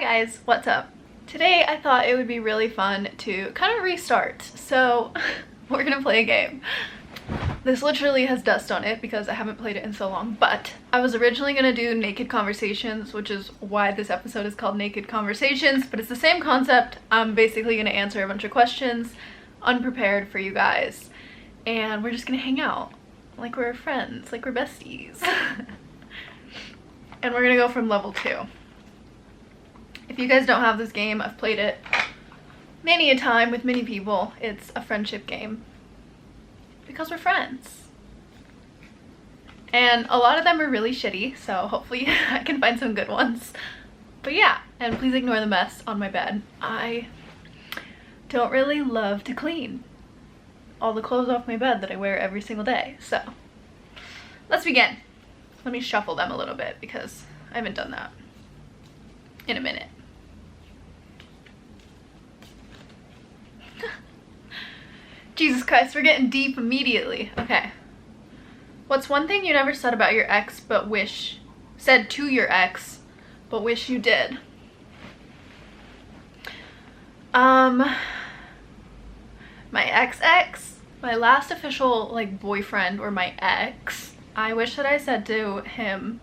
guys, what's up? Today I thought it would be really fun to kind of restart, so we're gonna play a game. This literally has dust on it because I haven't played it in so long, but I was originally gonna do Naked Conversations, which is why this episode is called Naked Conversations, but it's the same concept. I'm basically gonna answer a bunch of questions unprepared for you guys, and we're just gonna hang out like we're friends, like we're besties. And we're gonna go from level 2. If you guys don't have this game, I've played it many a time with many people. It's a friendship game because we're friends. And a lot of them are really shitty, so hopefully I can find some good ones. But yeah, and please ignore the mess on my bed. I don't really love to clean all the clothes off my bed that I wear every single day. So let's begin. Let me shuffle them a little bit because I haven't done that in a minute. Jesus Christ, we're getting deep immediately. Okay. What's one thing you never said about your ex but said to your ex but wish you did? My ex, my last official like boyfriend, or my ex, I wish that I said to him,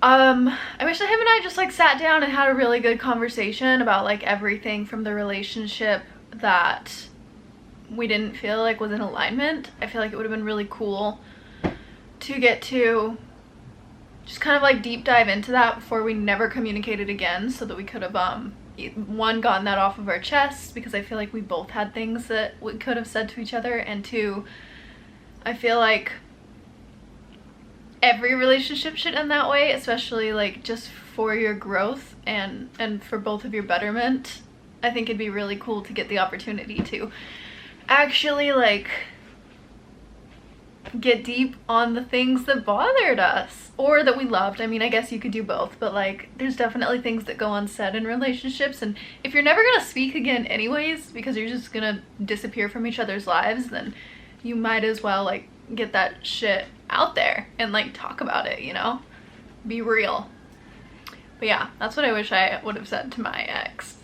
I wish that him and I just like sat down and had a really good conversation about like everything from the relationship that we didn't feel like was in alignment. I feel like it would have been really cool to get to just kind of like deep dive into that before we never communicated again, so that we could have one, gotten that off of our chests, because I feel like we both had things that we could have said to each other, and two, I feel like every relationship should end that way, especially like just for your growth and for both of your betterment. I think it'd be really cool to get the opportunity to actually like get deep on the things that bothered us or that we loved. I mean, I guess you could do both, but like there's definitely things that go unsaid in relationships, and if you're never gonna speak again anyways because you're just gonna disappear from each other's lives, then you might as well like get that shit out there and like talk about it, you know? Be real. But yeah, that's what I wish I would have said to my ex.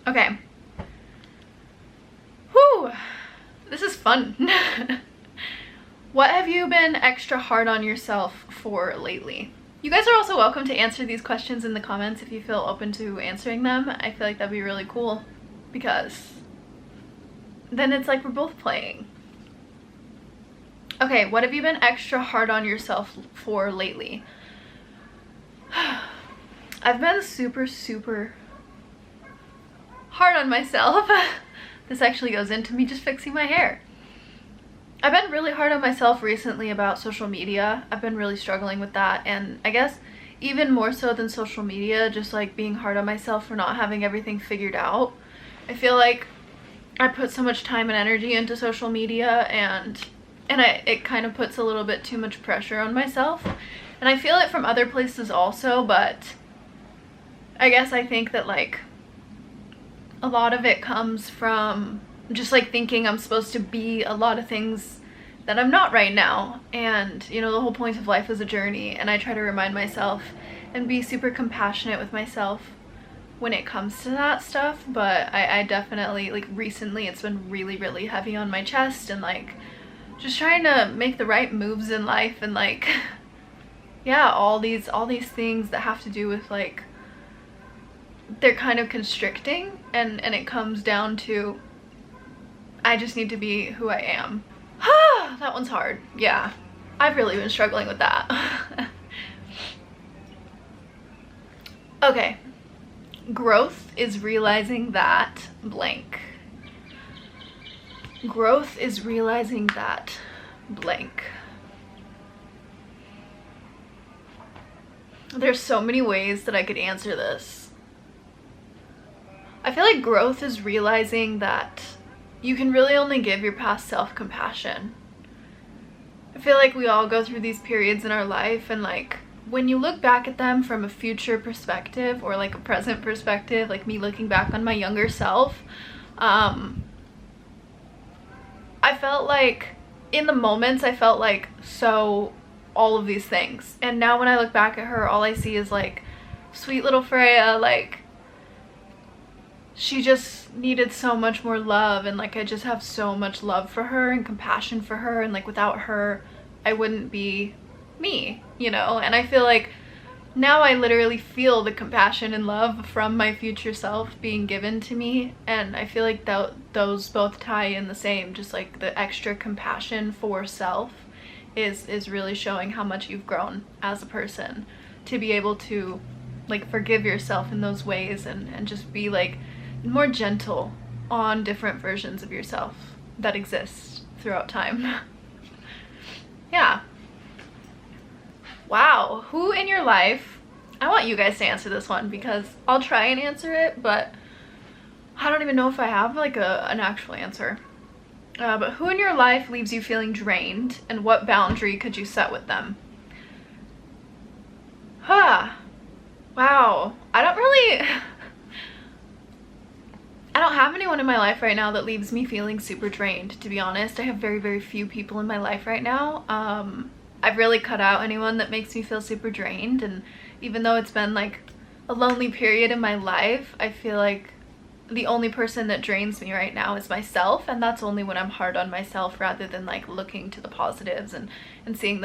Okay. Whew. This is fun. What have you been extra hard on yourself for lately? You guys are also welcome to answer these questions in the comments if you feel open to answering them. I feel like that'd be really cool because then it's like we're both playing. Okay, what have you been extra hard on yourself for lately? I've been super hard on myself. This actually goes into me just fixing my hair. I've been really hard on myself recently about social media. I've been really struggling with that, and I guess even more so than social media, just like being hard on myself for not having everything figured out. I feel like I put so much time and energy into social media, and it kind of puts a little bit too much pressure on myself, and I feel it from other places also, but I guess I think that like a lot of it comes from just like thinking I'm supposed to be a lot of things that I'm not right now. And you know, the whole point of life is a journey, and I try to remind myself and be super compassionate with myself when it comes to that stuff. But I definitely, like recently it's been really heavy on my chest, and like just trying to make the right moves in life, and like yeah, all these things that have to do with like, they're kind of constricting, and it comes down to I just need to be who I am. That one's hard. Yeah, I've really been struggling with that. Okay, growth is realizing that blank. Growth is realizing that blank. There's so many ways that I could answer this. I feel like growth is realizing that you can really only give your past self compassion. I feel like we all go through these periods in our life, and like when you look back at them from a future perspective or like a present perspective, like me looking back on my younger self, I felt like in the moments I felt like so all of these things. And now when I look back at her, all I see is like sweet little Freya, like she just needed so much more love, and like I just have so much love for her and compassion for her, and like without her I wouldn't be me, you know. And I feel like now I literally feel the compassion and love from my future self being given to me, and I feel like those both tie in the same, just like the extra compassion for self is really showing how much you've grown as a person, to be able to like forgive yourself in those ways, and just be like more gentle on different versions of yourself that exist throughout time. Yeah. Wow, who in your life, I want you guys to answer this one because I'll try and answer it, but I don't even know if I have like an actual answer. But who in your life leaves you feeling drained, and what boundary could you set with them? Huh. Wow. I don't have anyone in my life right now that leaves me feeling super drained, to be honest. I have very, very few people in my life right now. I've really cut out anyone that makes me feel super drained, and even though it's been like a lonely period in my life, I feel like the only person that drains me right now is myself, and that's only when I'm hard on myself rather than like looking to the positives and seeing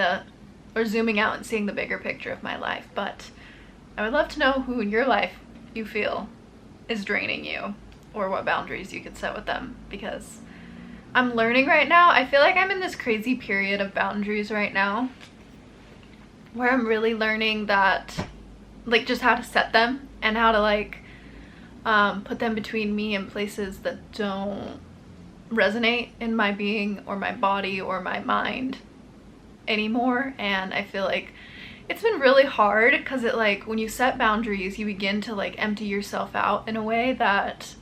or zooming out and seeing the bigger picture of my life. But I would love to know who in your life you feel is draining you, or what boundaries you could set with them, because I'm learning right now. I feel like I'm in this crazy period of boundaries right now where I'm really learning that, like, just how to set them and how to like put them between me and places that don't resonate in my being or my body or my mind anymore. And I feel like it's been really hard because it, like, when you set boundaries, you begin to like empty yourself out in a way that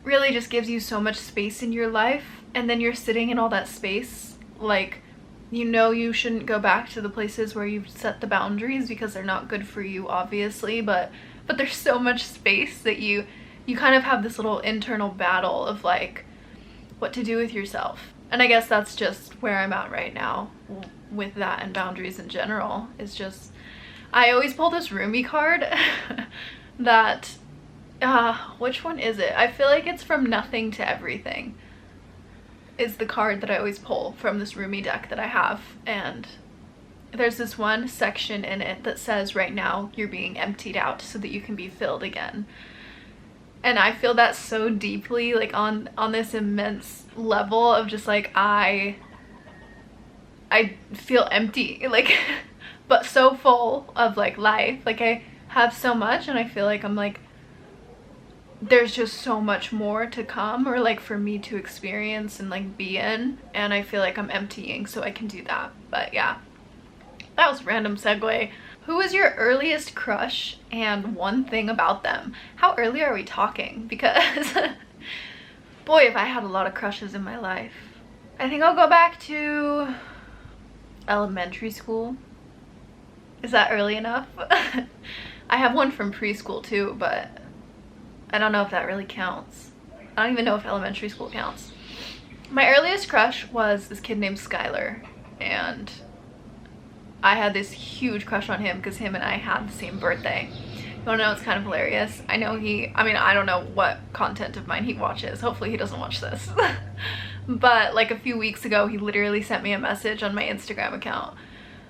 really just gives you so much space in your life, and then you're sitting in all that space, like, you know, you shouldn't go back to the places where you've set the boundaries because they're not good for you, obviously, but there's so much space that you kind of have this little internal battle of like what to do with yourself. And I guess that's just where I'm at right now with that, and boundaries in general. Is just, I always pull this Rumi card that which one is it? I feel like it's From Nothing to Everything is the card that I always pull from this Rumi deck that I have. And there's this one section in it that says, right now you're being emptied out so that you can be filled again. And I feel that so deeply, like on this immense level of just like, I feel empty, like, but so full of like life. Like I have so much, and I feel like I'm like, there's just so much more to come, or like for me to experience and like be in, and I feel like I'm emptying so I can do that. But yeah, that was a random segue. Who was your earliest crush and one thing about them? How early are we talking? Because boy, if I had a lot of crushes in my life. I think I'll go back to elementary school. Is that early enough? I have one from preschool too, but I don't know if that really counts. I don't even know if elementary school counts. My earliest crush was this kid named Skylar, and I had this huge crush on him because him and I had the same birthday. You wanna know, it's kind of hilarious. I know I don't know what content of mine he watches. Hopefully he doesn't watch this. But like a few weeks ago, he literally sent me a message on my Instagram account.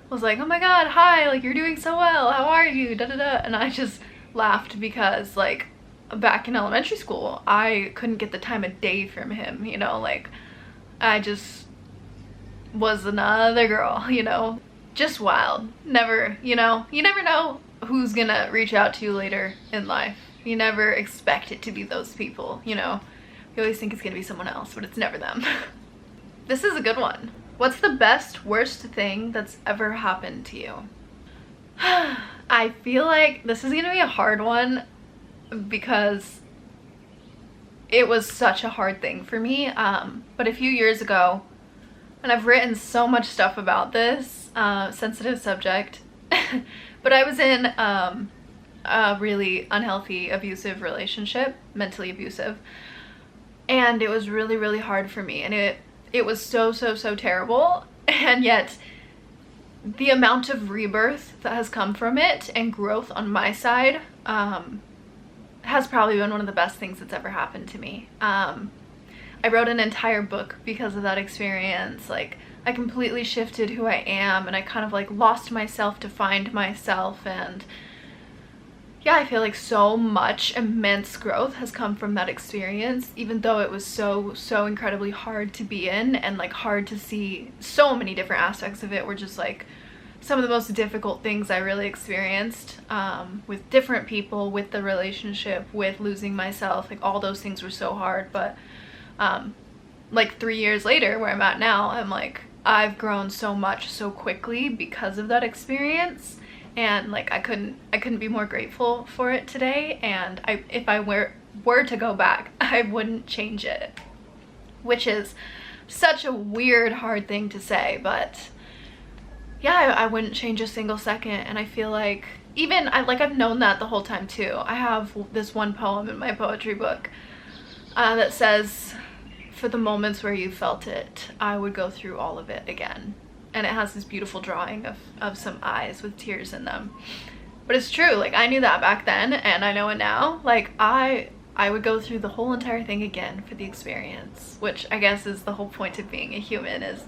I was like, oh my god, hi, like you're doing so well, how are you, da da da. And I just laughed because like back in elementary school, I couldn't get the time of day from him, you know, like I just was another girl, you know, just wild. Never, you know, you never know who's gonna reach out to you later in life. You never expect it to be those people, you know. You always think it's gonna be someone else, but it's never them. This is a good one. What's the best, worst thing that's ever happened to you? I feel like this is gonna be a hard one because it was such a hard thing for me. But a few years ago, and I've written so much stuff about this, sensitive subject, but I was in a really unhealthy, abusive relationship, mentally abusive, and it was really, really hard for me, and it was so terrible. And yet the amount of rebirth that has come from it and growth on my side has probably been one of the best things that's ever happened to me. I wrote an entire book because of that experience. Like, I completely shifted who I am, and I kind of like lost myself to find myself. And yeah, I feel like so much immense growth has come from that experience, even though it was so incredibly hard to be in, and like hard to see. So many different aspects of it were just like some of the most difficult things I really experienced, with different people, with the relationship, with losing myself. Like, all those things were so hard. But like 3 years later, where I'm at now, I'm like, I've grown so much so quickly because of that experience. And like, I couldn't be more grateful for it today. And if I were to go back, I wouldn't change it, which is such a weird, hard thing to say. But yeah, I wouldn't change a single second. And I feel like I've known that the whole time too. I have this one poem in my poetry book that says, "For the moments where you felt it, I would go through all of it again." And it has this beautiful drawing of some eyes with tears in them. But it's true. Like, I knew that back then, and I know it now. Like, I would go through the whole entire thing again for the experience, which I guess is the whole point of being a human. Is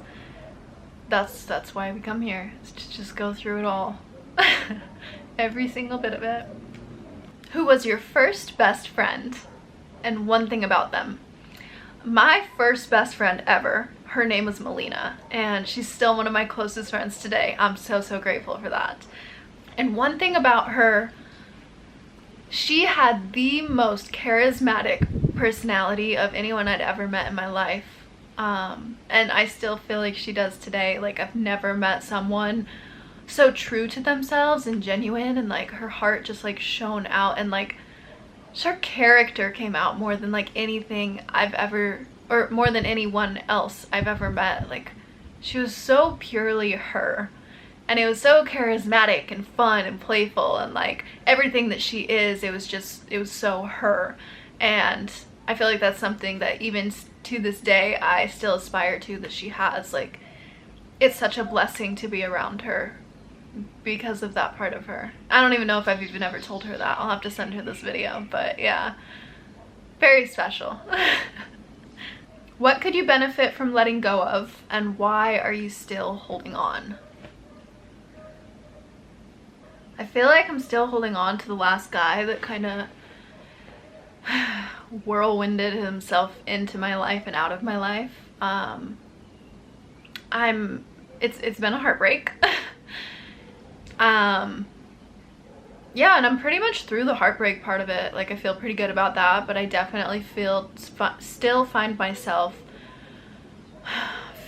that's why we come here, is to just go through it all. Every single bit of it. Who was your first best friend, and one thing about them? My first best friend ever, her name was Melina, and she's still one of my closest friends today. I'm so grateful for that. And one thing about her, she had the most charismatic personality of anyone I'd ever met in my life. And I still feel like she does today. Like, I've never met someone so true to themselves and genuine, and like her heart just like shone out, and like her character came out more than like anything I've ever, or more than anyone else I've ever met. Like, she was so purely her, and it was so charismatic and fun and playful, and like everything that she is, it was so her. And I feel like that's something that even to this day I still aspire to, that she has. Like, it's such a blessing to be around her because of that part of her. I don't even know if I've even ever told her that. I'll have to send her this video. But yeah, very special. What could you benefit from letting go of, and why are you still holding on? I feel like I'm still holding on to the last guy that kind of whirlwinded himself into my life and out of my life. It's been a heartbreak. Yeah, and I'm pretty much through the heartbreak part of it. Like, I feel pretty good about that, but I definitely still find myself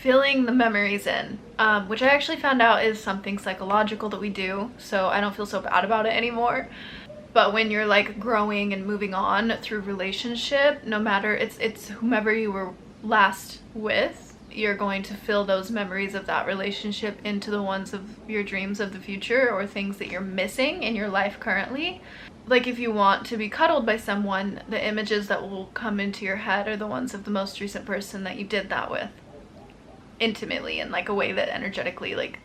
filling the memories in, which I actually found out is something psychological that we do, so I don't feel so bad about it anymore. But when you're like growing and moving on through relationship, no matter, it's whomever you were last with, you're going to fill those memories of that relationship into the ones of your dreams of the future, or things that you're missing in your life currently. Like, if you want to be cuddled by someone, the images that will come into your head are the ones of the most recent person that you did that with intimately, in like a way that energetically like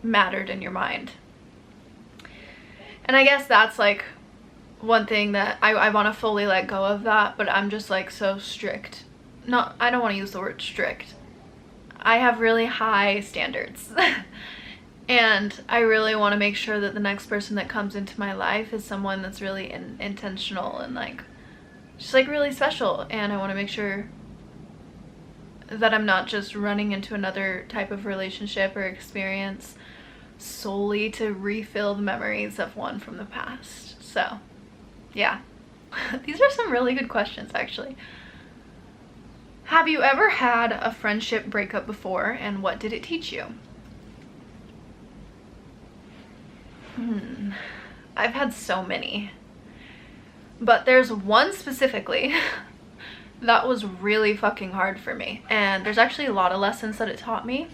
mattered in your mind. And I guess that's like one thing that I want to fully let go of that, but I'm just like so strict. I don't want to use the word strict. I have really high standards. And I really want to make sure that the next person that comes into my life is someone that's really intentional and like just like really special. And I want to make sure that I'm not just running into another type of relationship or experience solely to refill the memories of one from the past. So yeah, these are some really good questions actually. Have you ever had a friendship breakup before, and what did it teach you? I've had so many, but there's one specifically that was really fucking hard for me, and there's actually a lot of lessons that it taught me,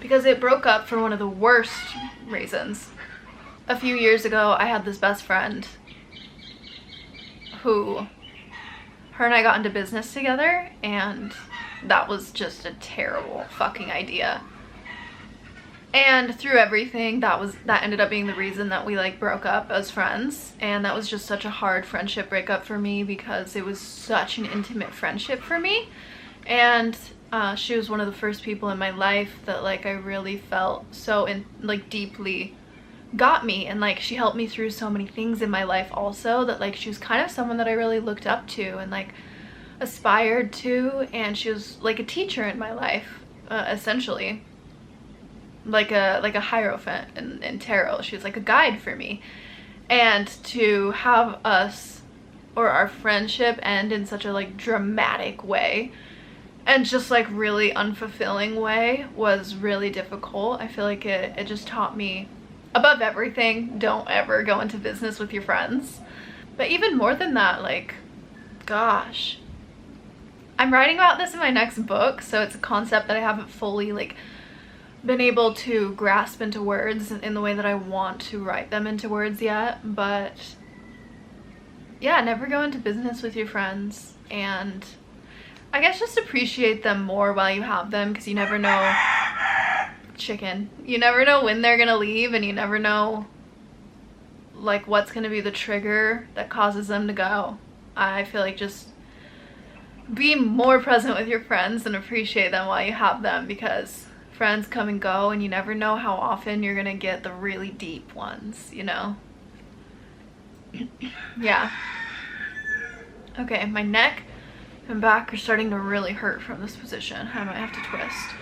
because it broke up for one of the worst reasons. A few years ago, I had this best friend who, her and I got into business together, and that was just a terrible fucking idea. And through everything, that ended up being the reason that we like broke up as friends. And that was just such a hard friendship breakup for me because it was such an intimate friendship for me. And she was one of the first people in my life that like I really felt so like deeply got me, and like she helped me through so many things in my life also, that like she was kind of someone that I really looked up to and like aspired to. And she was like a teacher in my life, essentially like a hierophant in tarot. She was like a guide for me. And to have us or our friendship end in such a like dramatic way and just like really unfulfilling way was really difficult. I feel like it just taught me, above everything, don't ever go into business with your friends. But even more than that, like, gosh, I'm writing about this in my next book, so it's a concept that I haven't fully like been able to grasp into words in the way that I want to write them into words yet. But yeah, never go into business with your friends, and I guess just appreciate them more while you have them, because you never know, chicken, you never know when they're gonna leave, and you never know like what's gonna be the trigger that causes them to go. I feel like just be more present with your friends and appreciate them while you have them, because friends come and go and you never know how often you're gonna get the really deep ones, you know? Yeah. Okay, my neck and back are starting to really hurt from this position. I might have to twist.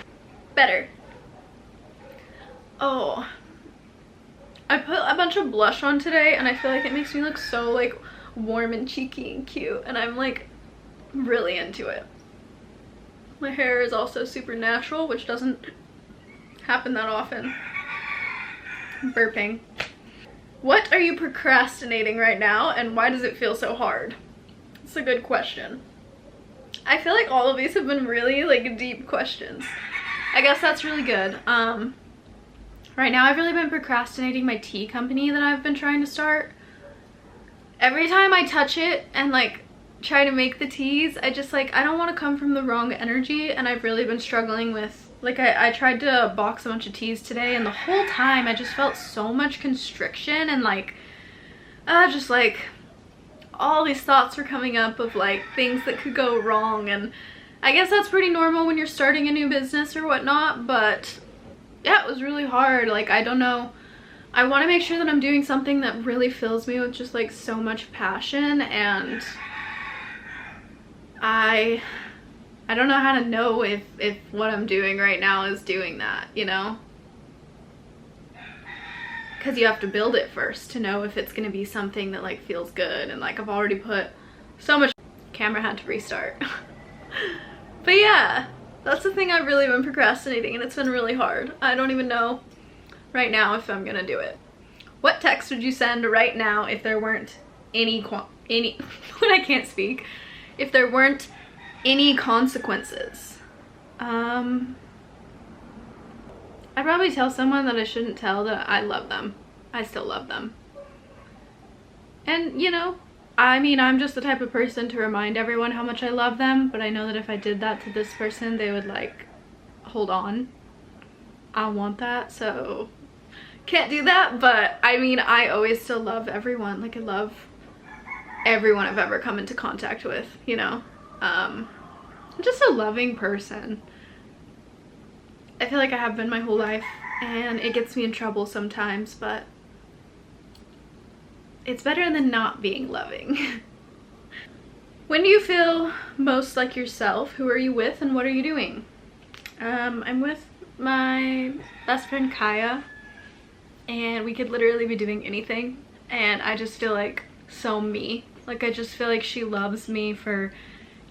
Better. Oh, I put a bunch of blush on today and I feel like it makes me look so like warm and cheeky and cute, and I'm like really into it. My hair is also super natural, which doesn't happen that often. I'm burping. What are you procrastinating right now, and why does it feel so hard? It's a good question. I feel like all of these have been really like deep questions. I guess that's really good. Right now I've really been procrastinating my tea company that I've been trying to start. Every time I touch it and like try to make the teas, I just like, I don't want to come from the wrong energy, and I've really been struggling with like, I tried to box a bunch of teas today, and the whole time I just felt so much constriction, and like just like all these thoughts were coming up of like things that could go wrong. And I guess that's pretty normal when you're starting a new business or whatnot, but yeah, it was really hard. Like, I don't know, I want to make sure that I'm doing something that really fills me with just like so much passion, and I don't know how to know if what I'm doing right now is doing that, you know? Because you have to build it first to know if it's going to be something that like feels good. And like, I've already put so much, camera had to restart. But yeah, that's the thing I've really been procrastinating, and it's been really hard. I don't even know right now if I'm gonna do it. What text would you send right now if there weren't any when I can't speak, if there weren't any consequences? I'd probably tell someone that I shouldn't tell that I love them. I still love them. And you know, I mean, I'm just the type of person to remind everyone how much I love them, but I know that if I did that to this person, they would like, hold on, I want that, so can't do that. But I mean, I always still love everyone. Like, I love everyone I've ever come into contact with, you know? I'm just a loving person. I feel like I have been my whole life, and it gets me in trouble sometimes, but it's better than not being loving. When do you feel most like yourself? Who are you with, and what are you doing? I'm with my best friend Kaya, and we could literally be doing anything, and I just feel like so me. Like, I just feel like she loves me for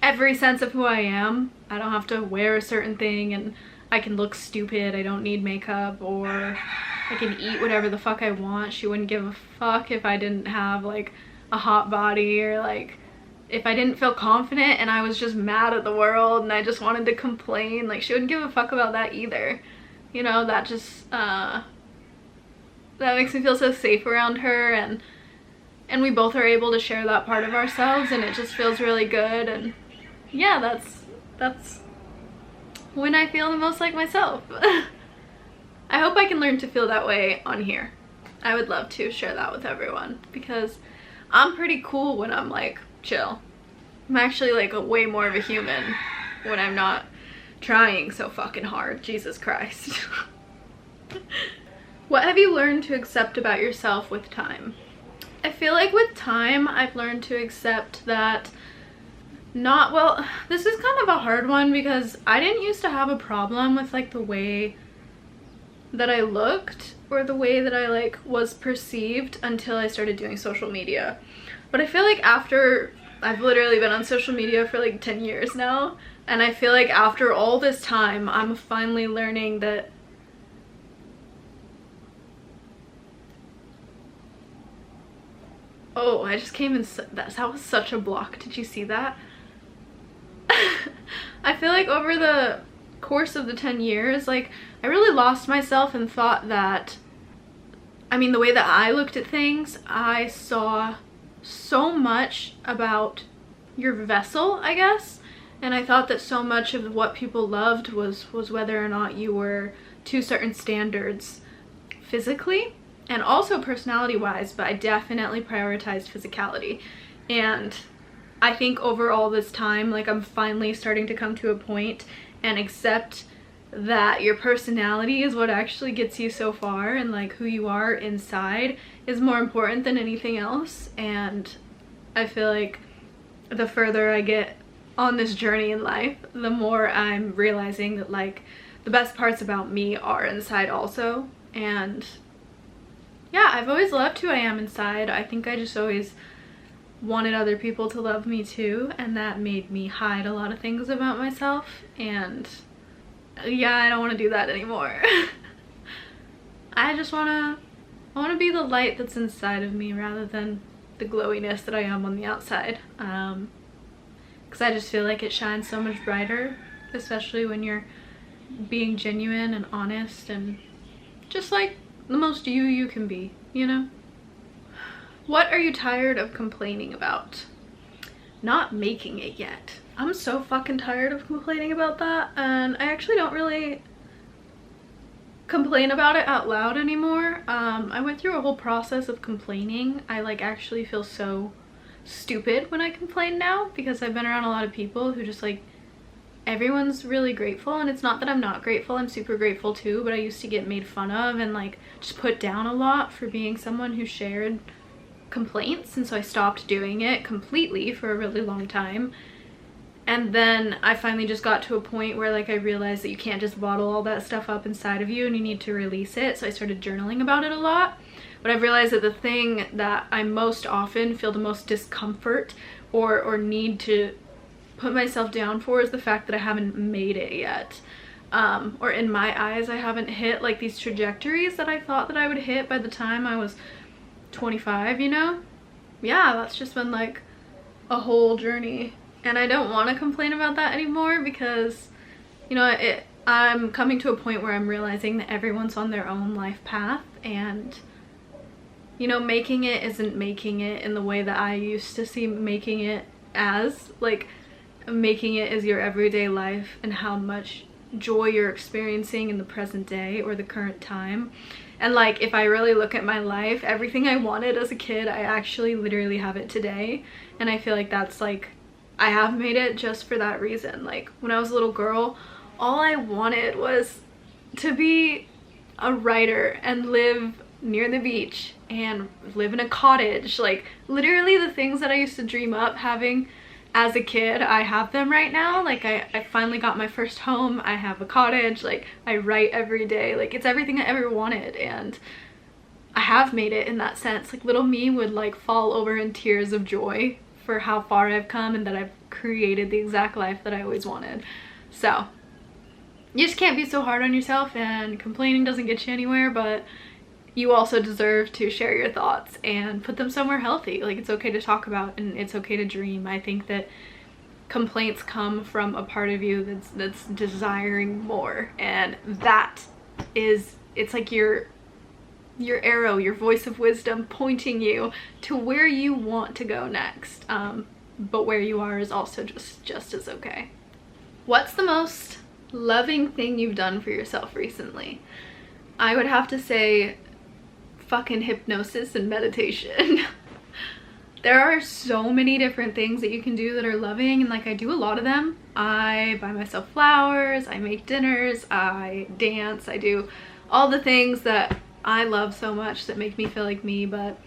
every sense of who I am. I don't have to wear a certain thing, and I can look stupid. I don't need makeup, or I can eat whatever the fuck I want. She wouldn't give a fuck if I didn't have like a hot body, or like if I didn't feel confident and I was just mad at the world and I just wanted to complain. Like, she wouldn't give a fuck about that either. You know, that just that makes me feel so safe around her, and we both are able to share that part of ourselves, and it just feels really good. And yeah, that's when I feel the most like myself. I hope hope I can learn to feel that way on here. I would love to share that with everyone, because I'm pretty cool when I'm like chill. I'm actually like way more of a human when I'm not trying so fucking hard. Jesus Christ. What have you learned to accept about yourself with time? I feel like with time I've learned to accept that this is kind of a hard one, because I didn't used to have a problem with like the way that I looked or the way that I like was perceived until I started doing social media. But I feel like after, I've literally been on social media for like 10 years now, and I feel like after all this time I'm finally learning that oh, I just came in, that was such a block. Did you see that? I feel like over the course of the 10 years, like, I really lost myself and thought that, I mean, the way that I looked at things, I saw so much about your vessel, I guess, and I thought that so much of what people loved was whether or not you were to certain standards physically and also personality-wise, but I definitely prioritized physicality. And I think over all this time, like, I'm finally starting to come to a point and accept that your personality is what actually gets you so far, and like who you are inside is more important than anything else. And I feel like the further I get on this journey in life, the more I'm realizing that like the best parts about me are inside also. And yeah, I've always loved who I am inside. I think I just always wanted other people to love me too, and that made me hide a lot of things about myself. And yeah, I don't want to do that anymore. I just want to be the light that's inside of me rather than the glowiness that I am on the outside, because I just feel like it shines so much brighter, especially when you're being genuine and honest and just like the most you can be, you know? What are you tired of complaining about? Not making it yet. I'm so fucking tired of complaining about that, and I actually don't really complain about it out loud anymore. I went through a whole process of complaining. I like actually feel so stupid when I complain now, because I've been around a lot of people who just like, everyone's really grateful, and it's not that I'm not grateful, I'm super grateful too, but I used to get made fun of and like just put down a lot for being someone who shared complaints, and so I stopped doing it completely for a really long time. And then I finally just got to a point where like I realized that you can't just bottle all that stuff up inside of you and you need to release it, so I started journaling about it a lot. But I've realized that the thing that I most often feel the most discomfort or need to put myself down for is the fact that I haven't made it yet. Or in my eyes, I haven't hit like these trajectories that I thought that I would hit by the time I was 25, you know? Yeah, that's just been like a whole journey, and I don't want to complain about that anymore, because, you know, I'm coming to a point where I'm realizing that everyone's on their own life path, and, you know, making it isn't making it in the way that I used to see making it as. Like, making it is your everyday life and how much joy you're experiencing in the present day or the current time. And like, if I really look at my life, everything I wanted as a kid, I actually literally have it today. And I feel like that's like, I have made it just for that reason. Like, when I was a little girl, all I wanted was to be a writer and live near the beach and live in a cottage. Like, literally the things that I used to dream up having as a kid, I have them right now. Like, I finally got my first home, I have a cottage, like, I write every day. Like, it's everything I ever wanted, and I have made it in that sense. Like, little me would like fall over in tears of joy for how far I've come and that I've created the exact life that I always wanted. So you just can't be so hard on yourself, and complaining doesn't get you anywhere, but you also deserve to share your thoughts and put them somewhere healthy. Like, it's okay to talk about, and it's okay to dream. I think that complaints come from a part of you that's desiring more, and that is, it's like your arrow, your voice of wisdom pointing you to where you want to go next. But where you are is also just as okay. What's the most loving thing you've done for yourself recently? I would have to say fucking hypnosis and meditation. There are so many different things that you can do that are loving, and like I do a lot of them. I buy myself flowers, I make dinners, I dance, I do all the things that I love so much that make me feel like me. But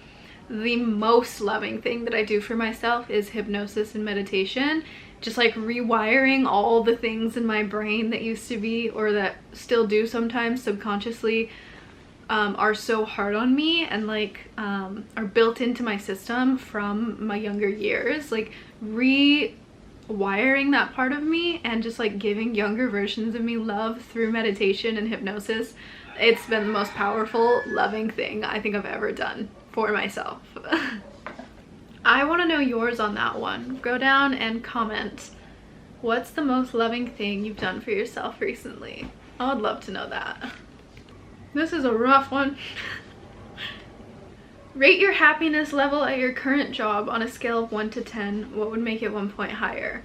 the most loving thing that I do for myself is hypnosis and meditation. Just like rewiring all the things in my brain that used to be, or that still do sometimes subconsciously, are so hard on me, and like are built into my system from my younger years. Like rewiring that part of me and just like giving younger versions of me love through meditation and hypnosis. It's been the most powerful, loving thing I think I've ever done for myself. I want to know yours on that one. Go down and comment. What's the most loving thing you've done for yourself recently? I would love to know that. This is a rough one. Rate your happiness level at your current job on a scale of 1 to 10. What would make it 1 point higher?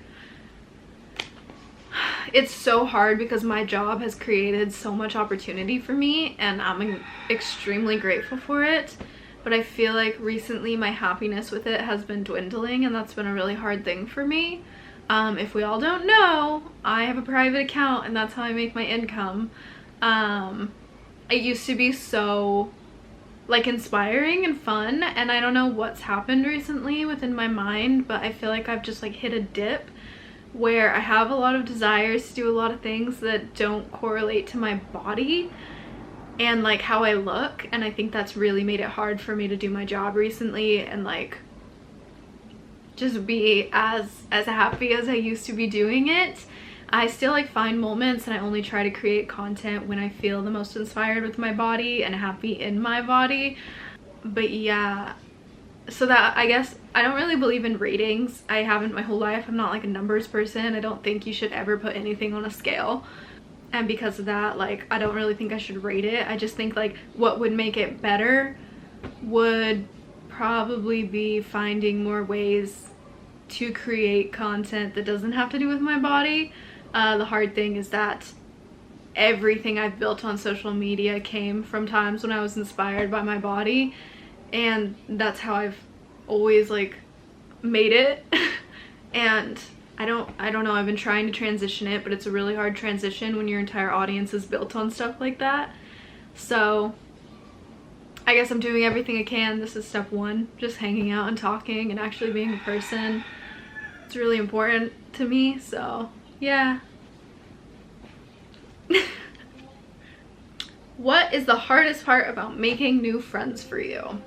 It's so hard because my job has created so much opportunity for me, and I'm extremely grateful for it. But I feel like recently my happiness with it has been dwindling, and that's been a really hard thing for me. If we all don't know, I have a private account, and that's how I make my income. It used to be so like inspiring and fun, and I don't know what's happened recently within my mind, but I feel like I've just like hit a dip where I have a lot of desires to do a lot of things that don't correlate to my body and like how I look, and I think that's really made it hard for me to do my job recently and like just be as happy as I used to be doing it. I still like find moments, and I only try to create content when I feel the most inspired with my body and happy in my body. But yeah, so that, I guess I don't really believe in ratings. I haven't my whole life. I'm not like a numbers person. I don't think you should ever put anything on a scale, and because of that, like I don't really think I should rate it. I just think like what would make it better would probably be finding more ways to create content that doesn't have to do with my body. The hard thing is that everything I've built on social media came from times when I was inspired by my body, and that's how I've always like made it. And I don't know, I've been trying to transition it, but it's a really hard transition when your entire audience is built on stuff like that. So I guess I'm doing everything I can. This is step 1, just hanging out and talking and actually being a person. It's really important to me, so yeah. What is the hardest part about making new friends for you?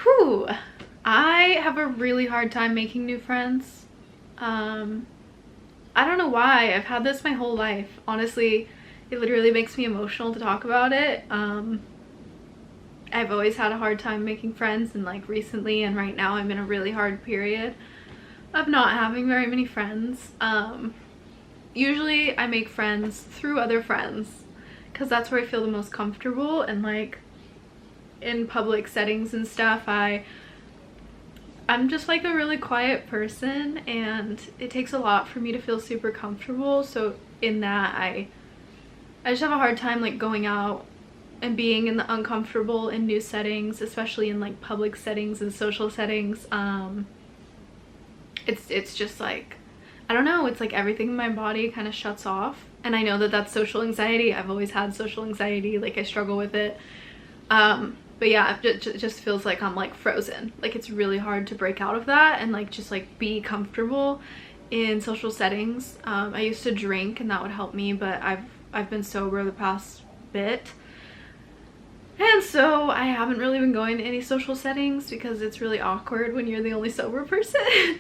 Whew, I have a really hard time making new friends. I don't know why. I've had this my whole life. Honestly, it literally makes me emotional to talk about it. I've always had a hard time making friends, and like recently and right now I'm in a really hard period of not having very many friends. Usually I make friends through other friends because that's where I feel the most comfortable, and like in public settings and stuff I'm just like a really quiet person, and it takes a lot for me to feel super comfortable. So in that I just have a hard time like going out and being in the uncomfortable in new settings, especially in like public settings and social settings. It's just like, I don't know, it's like everything in my body kind of shuts off. And I know that that's social anxiety. I've always had social anxiety, like I struggle with it. But yeah, it just feels like I'm like frozen. Like it's really hard to break out of that and like just like be comfortable in social settings. I used to drink and that would help me, but I've been sober the past bit. And so I haven't really been going to any social settings because it's really awkward when you're the only sober person.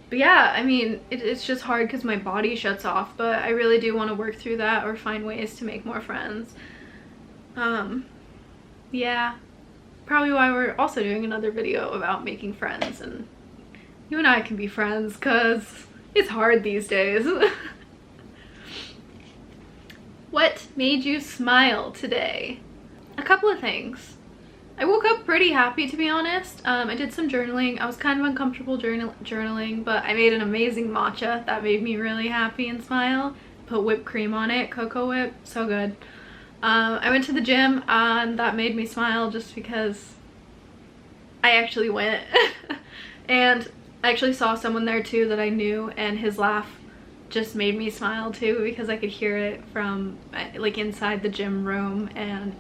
But yeah, I mean, it's just hard because my body shuts off, but I really do want to work through that or find ways to make more friends. Yeah, probably why we're also doing another video about making friends, and you and I can be friends because it's hard these days. What made you smile today? A couple of things. I woke up pretty happy, to be honest. I did some journaling. I was kind of uncomfortable journaling, but I made an amazing matcha that made me really happy and smile. put whipped cream on it, cocoa whip, so good. I went to the gym and that made me smile just because I actually went. And I actually saw someone there too that I knew, and his laugh just made me smile too because I could hear it from like inside the gym room, and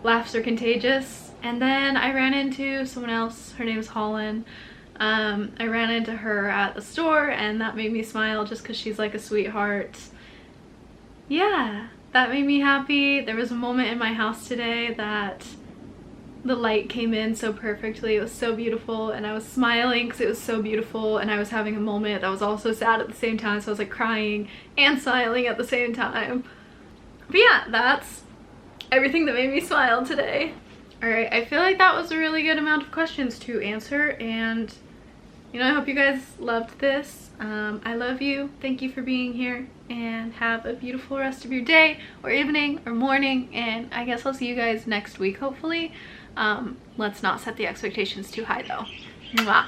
laughs are contagious. And then I ran into someone else, her name is Holland. I ran into her at the store and that made me smile just because she's like a sweetheart. Yeah, that made me happy. There was a moment in my house today that the light came in so perfectly. It was so beautiful and I was smiling because it was so beautiful, and I was having a moment that was also sad at the same time, so I was like crying and smiling at the same time. But yeah, that's everything that made me smile today. Alright, I feel like that was a really good amount of questions to answer, and you know, I hope you guys loved this. I love you. Thank you for being here, and have a beautiful rest of your day or evening or morning, and I guess I'll see you guys next week, hopefully. Let's not set the expectations too high though. Mwah.